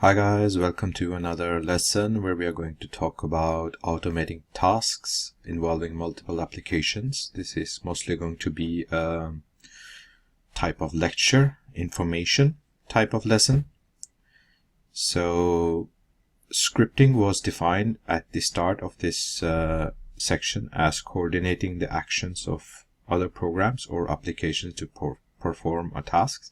Hi guys, welcome to another lesson where we are going to talk about automating tasks involving multiple applications. This is mostly going to be a type of lecture, information type of lesson. So scripting was defined at the start of this section as coordinating the actions of other programs or applications to perform a task.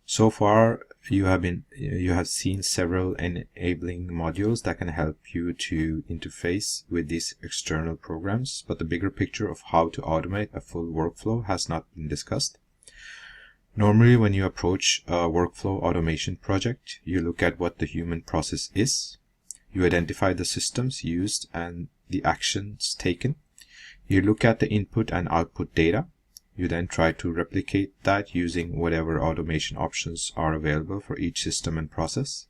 So far, you have seen several enabling modules that can help you to interface with these external programs, but the bigger picture of how to automate a full workflow has not been discussed. Normally, when you approach a workflow automation project, you look at what the human process is. You identify the systems used and the actions taken. You look at the input and output data. You then try to replicate that using whatever automation options are available for each system and process.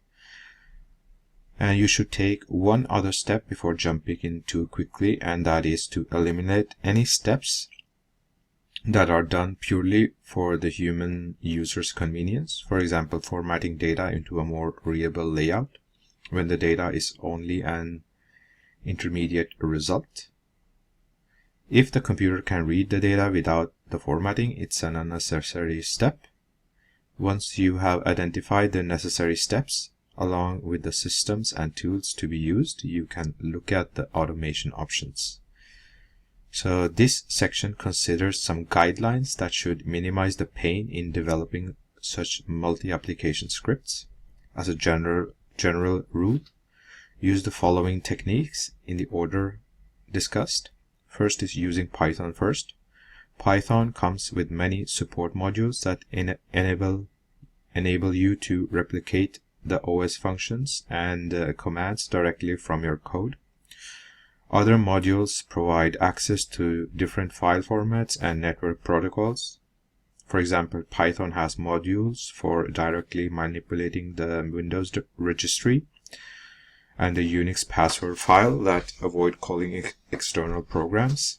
And you should take one other step before jumping in too quickly, and that is to eliminate any steps that are done purely for the human user's convenience. For example, formatting data into a more readable layout when the data is only an intermediate result. If the computer can read the data without the formatting, it's an unnecessary step. Once you have identified the necessary steps, along with the systems and tools to be used, you can look at the automation options. So this section considers some guidelines that should minimize the pain in developing such multi-application scripts. As a general rule, use the following techniques in the order discussed. First is using Python first. Python comes with many support modules that enable you to replicate the OS functions and commands directly from your code. Other modules provide access to different file formats and network protocols. For example, Python has modules for directly manipulating the Windows registry and the Unix password file that avoid calling external programs.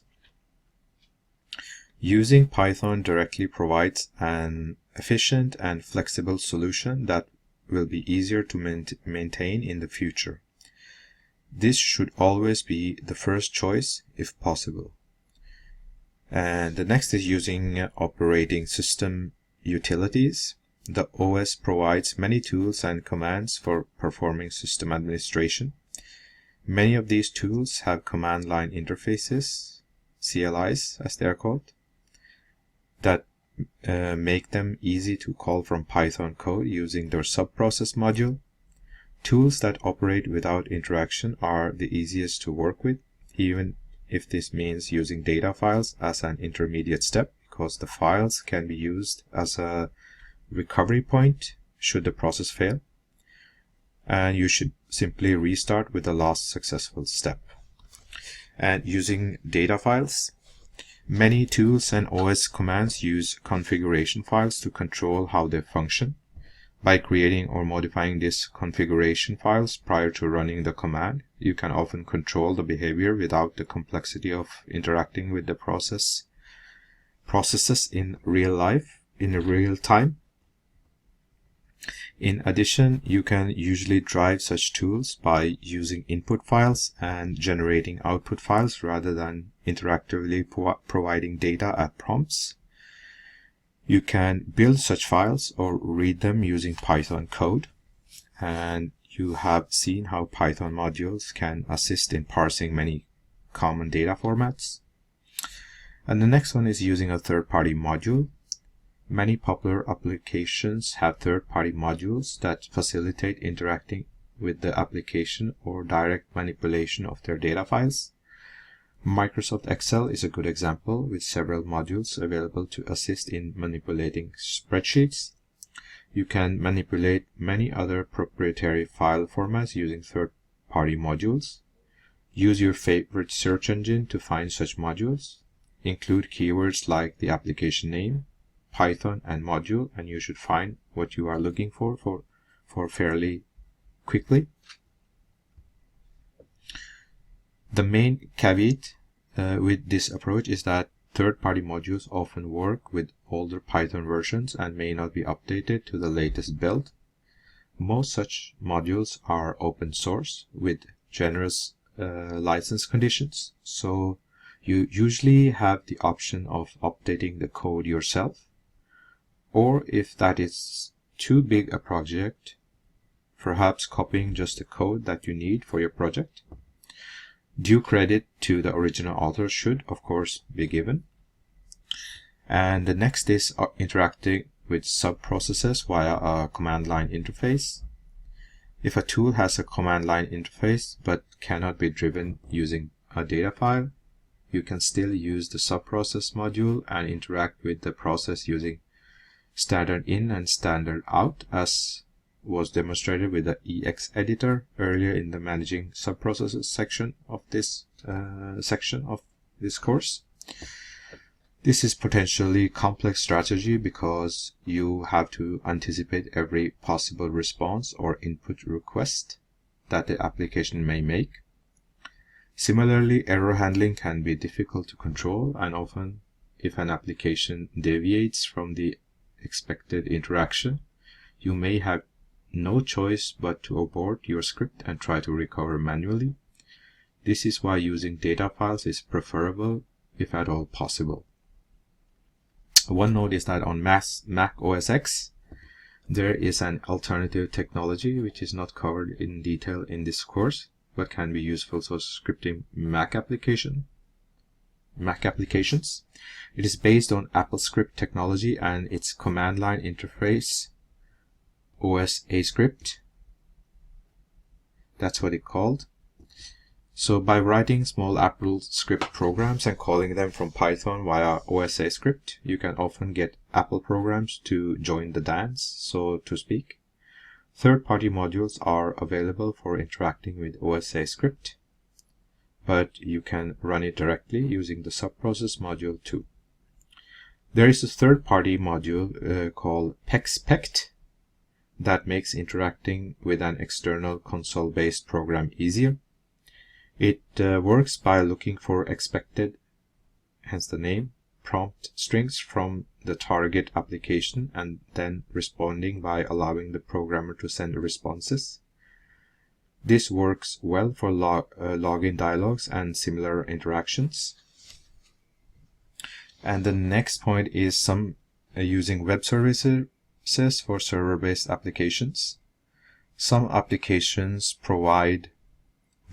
Using Python directly provides an efficient and flexible solution that will be easier to maintain in the future. This should always be the first choice if possible. And the next is using operating system utilities. The OS provides many tools and commands for performing system administration. Many of these tools have command line interfaces, CLIs as they are called, that make them easy to call from Python code using their subprocess module. Tools that operate without interaction are the easiest to work with, even if this means using data files as an intermediate step, because the files can be used as a recovery point should the process fail, and you should simply restart with the last successful step. And using data files, many tools and OS commands use configuration files to control how they function. By creating or modifying these configuration files prior to running the command, you can often control the behavior without the complexity of interacting with the processes in real time. In addition, you can usually drive such tools by using input files and generating output files rather than interactively providing data at prompts. You can build such files or read them using Python code, and you have seen how Python modules can assist in parsing many common data formats. And the next one is using a third-party module. Many popular applications have third-party modules that facilitate interacting with the application or direct manipulation of their data files. Microsoft Excel is a good example, with several modules available to assist in manipulating spreadsheets. You can manipulate many other proprietary file formats using third-party modules. Use your favorite search engine to find such modules. Include keywords like the application name, Python, and module, and you should find what you are looking for fairly quickly. The main caveat with this approach is that third-party modules often work with older Python versions and may not be updated to the latest build. Most such modules are open source with generous license conditions, so you usually have the option of updating the code yourself, or if that is too big a project, perhaps copying just the code that you need for your project. Due credit to the original author should, of course, be given. And the next is interacting with subprocesses via a command line interface. If a tool has a command line interface but cannot be driven using a data file, you can still use the subprocess module and interact with the process using standard in and standard out, as was demonstrated with the EX editor earlier in the managing subprocesses section of this course. This is potentially complex strategy because you have to anticipate every possible response or input request that the application may make. Similarly, error handling can be difficult to control, and often if an application deviates from the expected interaction, you may have no choice but to abort your script and try to recover manually. This is why using data files is preferable, if at all possible. One note is that on Mac OS X, there is an alternative technology which is not covered in detail in this course, but can be useful for scripting Mac applications. It is based on Apple Script technology and its command line interface, OSA Script. That's what it's called. So by writing small Apple Script programs and calling them from Python via OSA Script, you can often get Apple programs to join the dance, so to speak. Third-party modules are available for interacting with OSA Script, but you can run it directly using the subprocess module too. There is a third-party module called PEXPECT that makes interacting with an external console-based program easier. It works by looking for expected, hence the name, prompt strings from the target application and then responding by allowing the programmer to send responses. This works well for login dialogues and similar interactions. And the next point is using web services for server-based applications. Some applications provide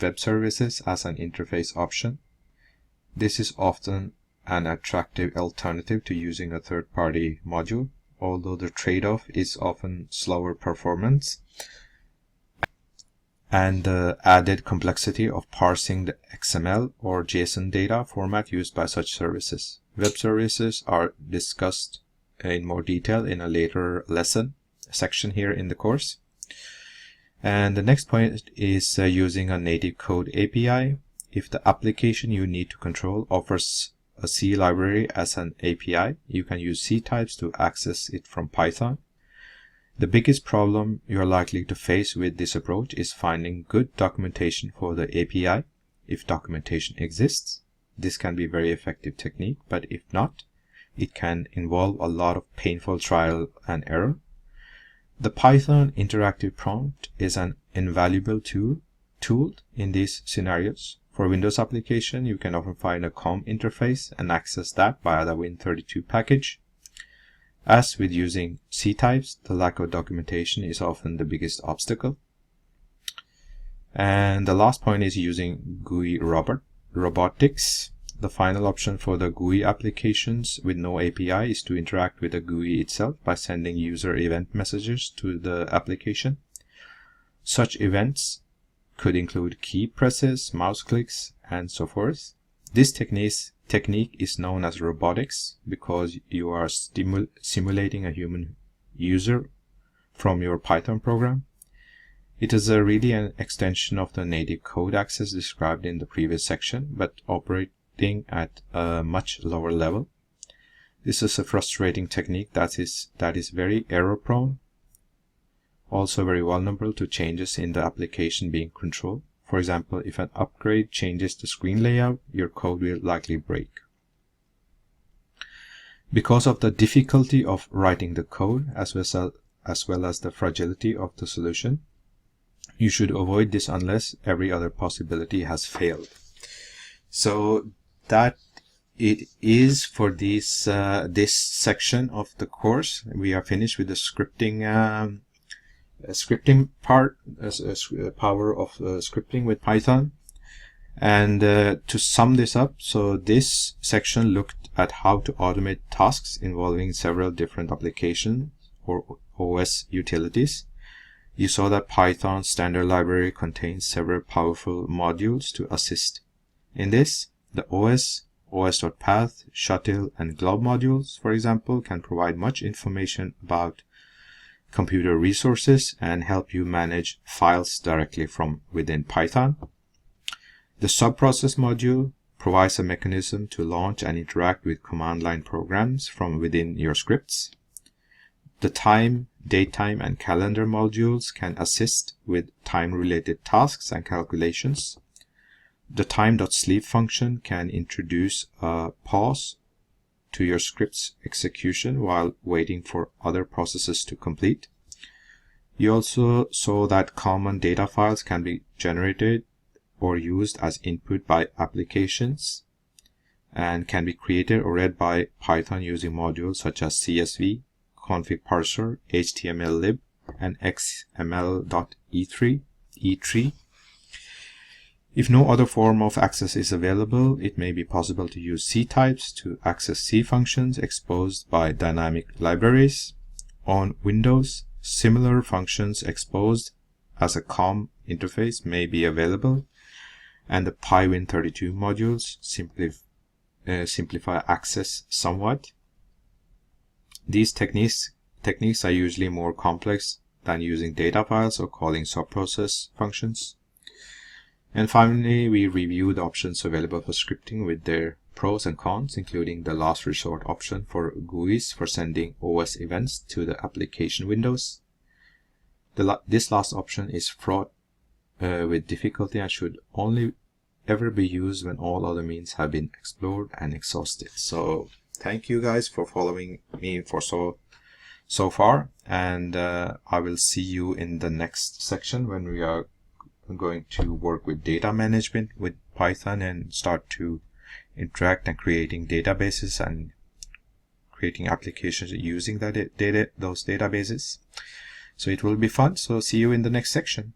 web services as an interface option. This is often an attractive alternative to using a third-party module, although the trade-off is often slower performance and the added complexity of parsing the XML or JSON data format used by such services. Web services are discussed in more detail in a later lesson section here in the course. And the next point is using a native code API. If the application you need to control offers a C library as an API, you can use C types to access it from Python. The biggest problem you're likely to face with this approach is finding good documentation for the API. If documentation exists, this can be a very effective technique, but if not, it can involve a lot of painful trial and error. The Python interactive prompt is an invaluable tool in these scenarios. For Windows application, you can often find a COM interface and access that via the Win32 package. As with using C types, the lack of documentation is often the biggest obstacle. And the last point is using GUI robotics. The final option for the GUI applications with no API is to interact with the GUI itself by sending user event messages to the application. Such events could include key presses, mouse clicks, and so forth. This technique is known as robotics because you are simulating a human user from your Python program. It is really an extension of the native code access described in the previous section, but operating at a much lower level. This is a frustrating technique that is very error prone, also very vulnerable to changes in the application being controlled. For example, if an upgrade changes the screen layout, your code will likely break. Because of the difficulty of writing the code, as well as well as the fragility of the solution. You should avoid this unless every other possibility has failed. So that it is for this this section of the course. We are finished with the scripting part, power of scripting with Python. And to sum this up, so this section looked at how to automate tasks involving several different applications or OS utilities. You saw that Python's standard library contains several powerful modules to assist. In this, the os.path, shuttle, and glob modules, for example, can provide much information about computer resources and help you manage files directly from within Python. The subprocess module provides a mechanism to launch and interact with command line programs from within your scripts. The time, datetime, and calendar modules can assist with time-related tasks and calculations. The time.sleep function can introduce a pause to your script's execution while waiting for other processes to complete. You also saw that common data files can be generated or used as input by applications and can be created or read by Python using modules such as CSV, config parser, HTML-lib, and XML.E3. If no other form of access is available, it may be possible to use C types to access C functions exposed by dynamic libraries. On Windows, similar functions exposed as a COM interface may be available, and the PyWin32 modules simplify access somewhat. These techniques are usually more complex than using data files or calling subprocess functions. And finally, we review the options available for scripting with their pros and cons, including the last resort option for GUIs for sending OS events to the application windows. This last option is fraught with difficulty and should only ever be used when all other means have been explored and exhausted. So thank you guys for following me for so far, and I will see you in the next section when we are going to work with data management with Python and start to interact and creating databases and creating applications using those databases. So it will be fun. So see you in the next section.